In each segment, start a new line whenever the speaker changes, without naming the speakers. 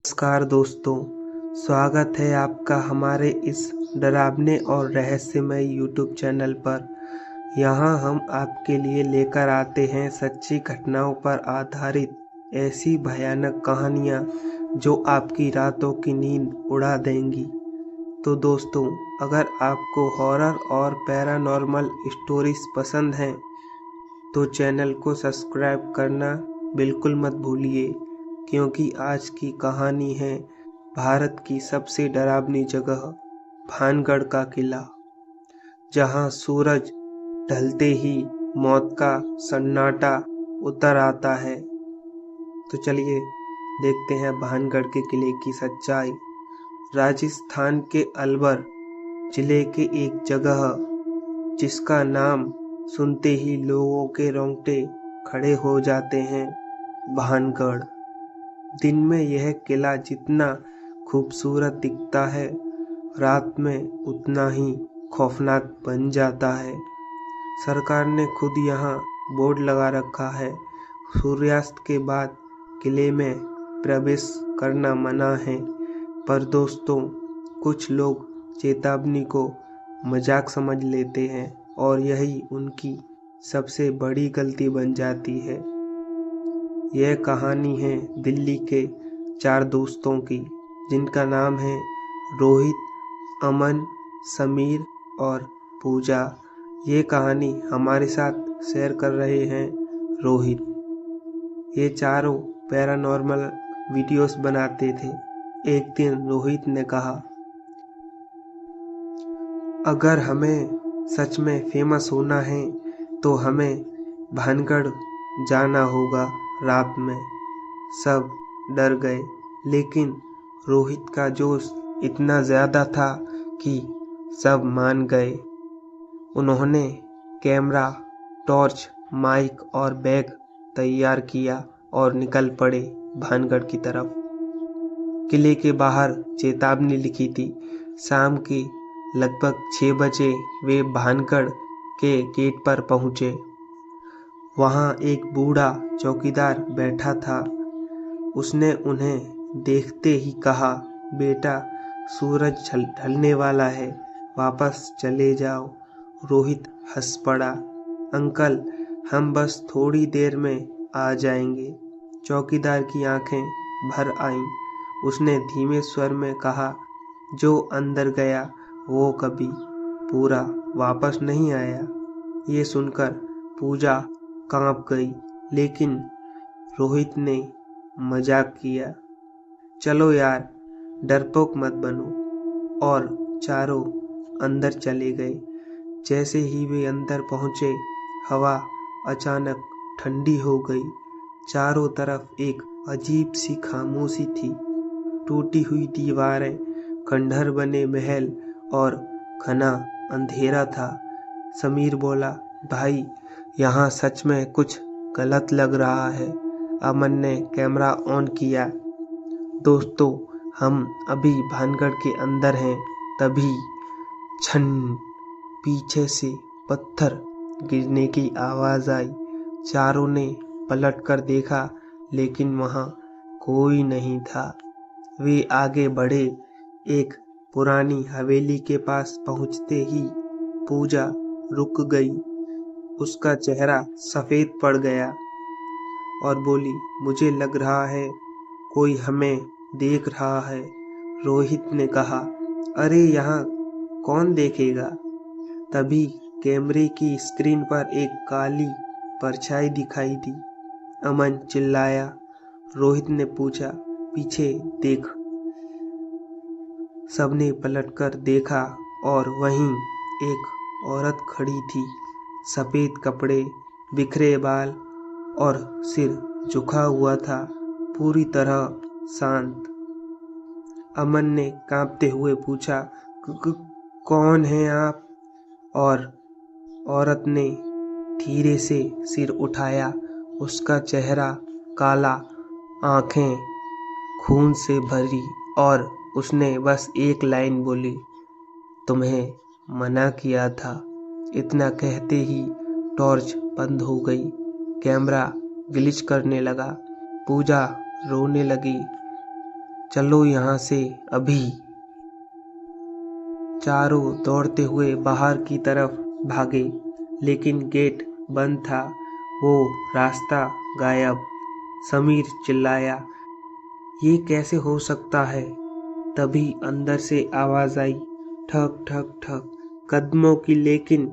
नमस्कार दोस्तों, स्वागत है आपका हमारे इस डरावने और रहस्यमय यूट्यूब चैनल पर। यहाँ हम आपके लिए लेकर आते हैं सच्ची घटनाओं पर आधारित ऐसी भयानक कहानियाँ जो आपकी रातों की नींद उड़ा देंगी। तो दोस्तों, अगर आपको हॉरर और पैरानॉर्मल स्टोरीज पसंद हैं तो चैनल को सब्सक्राइब करना बिल्कुल मत भूलिए, क्योंकि आज की कहानी है भारत की सबसे डरावनी जगह भानगढ़ का किला, जहां सूरज ढलते ही मौत का सन्नाटा उतर आता है। तो चलिए देखते हैं भानगढ़ के किले की सच्चाई। राजस्थान के अलवर जिले के एक जगह जिसका नाम सुनते ही लोगों के रोंगटे खड़े हो जाते हैं, भानगढ़। दिन में यह किला जितना खूबसूरत दिखता है, रात में उतना ही खौफनाक बन जाता है। सरकार ने खुद यहाँ बोर्ड लगा रखा है, सूर्यास्त के बाद किले में प्रवेश करना मना है। पर दोस्तों, कुछ लोग चेतावनी को मजाक समझ लेते हैं और यही उनकी सबसे बड़ी गलती बन जाती है। यह कहानी है दिल्ली के 4 दोस्तों की, जिनका नाम है रोहित, अमन, समीर और पूजा। ये कहानी हमारे साथ शेयर कर रहे हैं रोहित। ये चारों पैरानॉर्मल वीडियोस बनाते थे। एक दिन रोहित ने कहा, अगर हमें सच में फेमस होना है तो हमें भानगढ़ जाना होगा रात में। सब डर गए, लेकिन रोहित का जोश इतना ज़्यादा था कि सब मान गए। उन्होंने कैमरा, टॉर्च, माइक और बैग तैयार किया और निकल पड़े भानगढ़ की तरफ। किले के बाहर चेतावनी लिखी थी। शाम की लगभग 6 बजे वे भानगढ़ के गेट पर पहुंचे। वहां एक बूढ़ा चौकीदार बैठा था। उसने उन्हें देखते ही कहा, बेटा, सूरज ढलने वाला है, वापस चले जाओ। रोहित हंस पड़ा, अंकल, हम बस थोड़ी देर में आ जाएंगे। चौकीदार की आंखें भर आईं। उसने धीमे स्वर में कहा, जो अंदर गया वो कभी पूरा वापस नहीं आया। ये सुनकर पूजा कांप गई, लेकिन रोहित ने मजाक किया, चलो यार, डरपोक मत बनो। और चारों अंदर चले गए। जैसे ही वे अंदर पहुंचे, हवा अचानक ठंडी हो गई। चारों तरफ एक अजीब सी खामोशी थी। टूटी हुई दीवारें, खंडहर बने महल और घना अंधेरा था। समीर बोला, भाई, यहाँ सच में कुछ गलत लग रहा है। अमन ने कैमरा ऑन किया। दोस्तों, हम अभी भानगढ़ के अंदर हैं। तभी छन, पीछे से पत्थर गिरने की आवाज आई। चारों ने पलट कर देखा, लेकिन वहां कोई नहीं था। वे आगे बढ़े। एक पुरानी हवेली के पास पहुंचते ही पूजा रुक गई। उसका चेहरा सफेद पड़ गया और बोली, मुझे लग रहा है कोई हमें देख रहा है। रोहित ने कहा, अरे यहाँ कौन देखेगा। तभी कैमरे की स्क्रीन पर एक काली परछाई दिखाई दी। अमन चिल्लाया। रोहित ने पूछा, पीछे देख। सबने पलटकर देखा और वहीं एक औरत खड़ी थी। सफेद कपड़े, बिखरे बाल और सिर झुका हुआ था, पूरी तरह शांत। अमन ने कांपते हुए पूछा, कौन हैं आप? और औरत ने धीरे से सिर उठाया। उसका चेहरा काला, आंखें खून से भरी और उसने बस एक लाइन बोली, तुम्हें मना किया था। इतना कहते ही टॉर्च बंद हो गई। कैमरा ग्लिच करने लगा। पूजा रोने लगी। चलो यहाँ से अभी। चारों दौड़ते हुए बाहर की तरफ भागे, लेकिन गेट बंद था। वो रास्ता गायब। समीर चिल्लाया, ये कैसे हो सकता है? तभी अंदर से आवाज आई, ठक ठक ठक कदमों की, लेकिन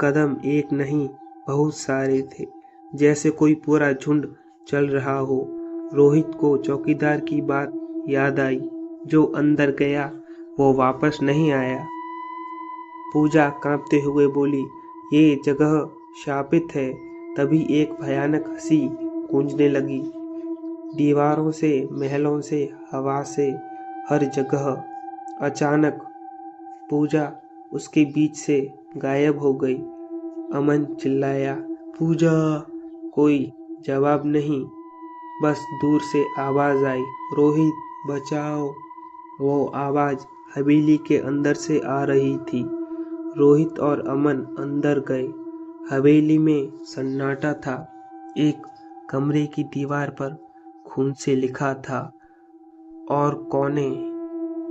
कदम एक नहीं बहुत सारे थे, जैसे कोई पूरा झुंड चल रहा हो। रोहित को चौकीदार की बात याद आई, जो अंदर गया वो वापस नहीं आया। पूजा कांपते हुए बोली, ये जगह शापित है। तभी एक भयानक हंसी गूंजने लगी, दीवारों से, महलों से, हवा से, हर जगह। अचानक पूजा उसके बीच से गायब हो गई। अमन चिल्लाया, पूजा। कोई जवाब नहीं, बस दूर से आवाज आई, रोहित बचाओ। वो आवाज हवेली के अंदर से आ रही थी। रोहित और अमन अंदर गए। हवेली में सन्नाटा था। एक कमरे की दीवार पर खून से लिखा था और कोने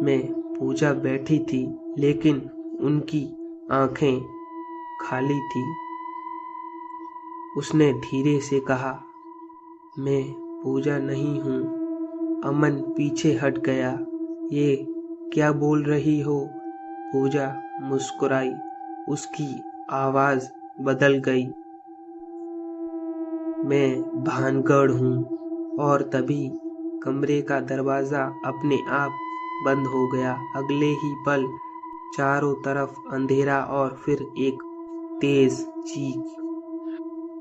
में पूजा बैठी थी, लेकिन उनकी आंखें खाली थी। उसने धीरे से कहा, मैं पूजा नहीं हूँ। अमन पीछे हट गया। ये क्या बोल रही हो? पूजा मुस्कुराई। उसकी आवाज बदल गई, मैं भानगढ़ हूँ। और तभी कमरे का दरवाजा अपने आप बंद हो गया। अगले ही पल चारों तरफ अंधेरा और फिर एक तेज चीख।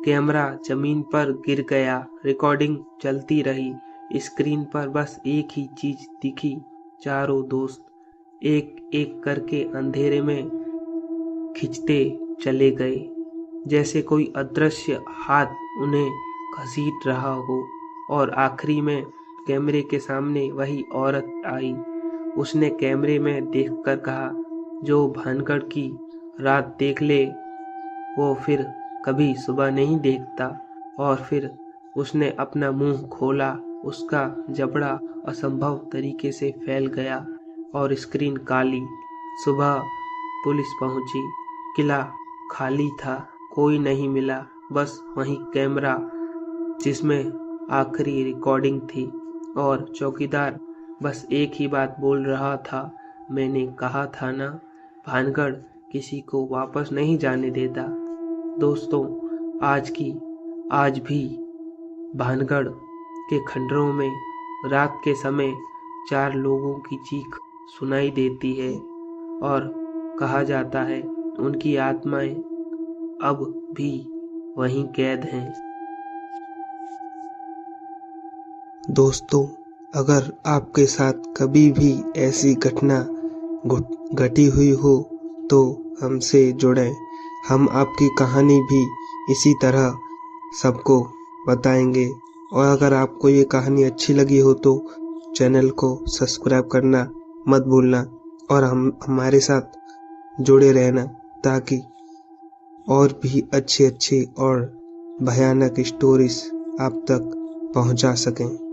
कैमरा जमीन पर गिर गया। रिकॉर्डिंग चलती रही। स्क्रीन पर बस एक ही चीज दिखी, चारों दोस्त एक एक करके अंधेरे में खिंचते चले गए, जैसे कोई अदृश्य हाथ उन्हें घसीट रहा हो। और आखिरी में कैमरे के सामने वही औरत आई। उसने कैमरे में देखकर कहा, जो भानगढ़ की रात देख ले वो फिर कभी सुबह नहीं देखता। और फिर उसने अपना मुंह खोला। उसका जबड़ा असंभव तरीके से फैल गया और स्क्रीन काली। सुबह पुलिस पहुंची। किला खाली था, कोई नहीं मिला, बस वही कैमरा जिसमें आखिरी रिकॉर्डिंग थी। और चौकीदार बस एक ही बात बोल रहा था, मैंने कहा था ना, भानगढ़ किसी को वापस नहीं जाने देता। दोस्तों, आज भी भानगढ़ के खंडरों में रात के समय 4 लोगों की चीख सुनाई देती है और कहा जाता है उनकी आत्माएं अब भी वहीं कैद हैं। दोस्तों, अगर आपके साथ कभी भी ऐसी घटना घटी हुई हो तो हमसे जुड़ें। हम आपकी कहानी भी इसी तरह सबको बताएंगे। और अगर आपको ये कहानी अच्छी लगी हो तो चैनल को सब्सक्राइब करना मत भूलना और हमारे साथ जुड़े रहना, ताकि और भी अच्छे और भयानक स्टोरीज आप तक पहुंचा सकें।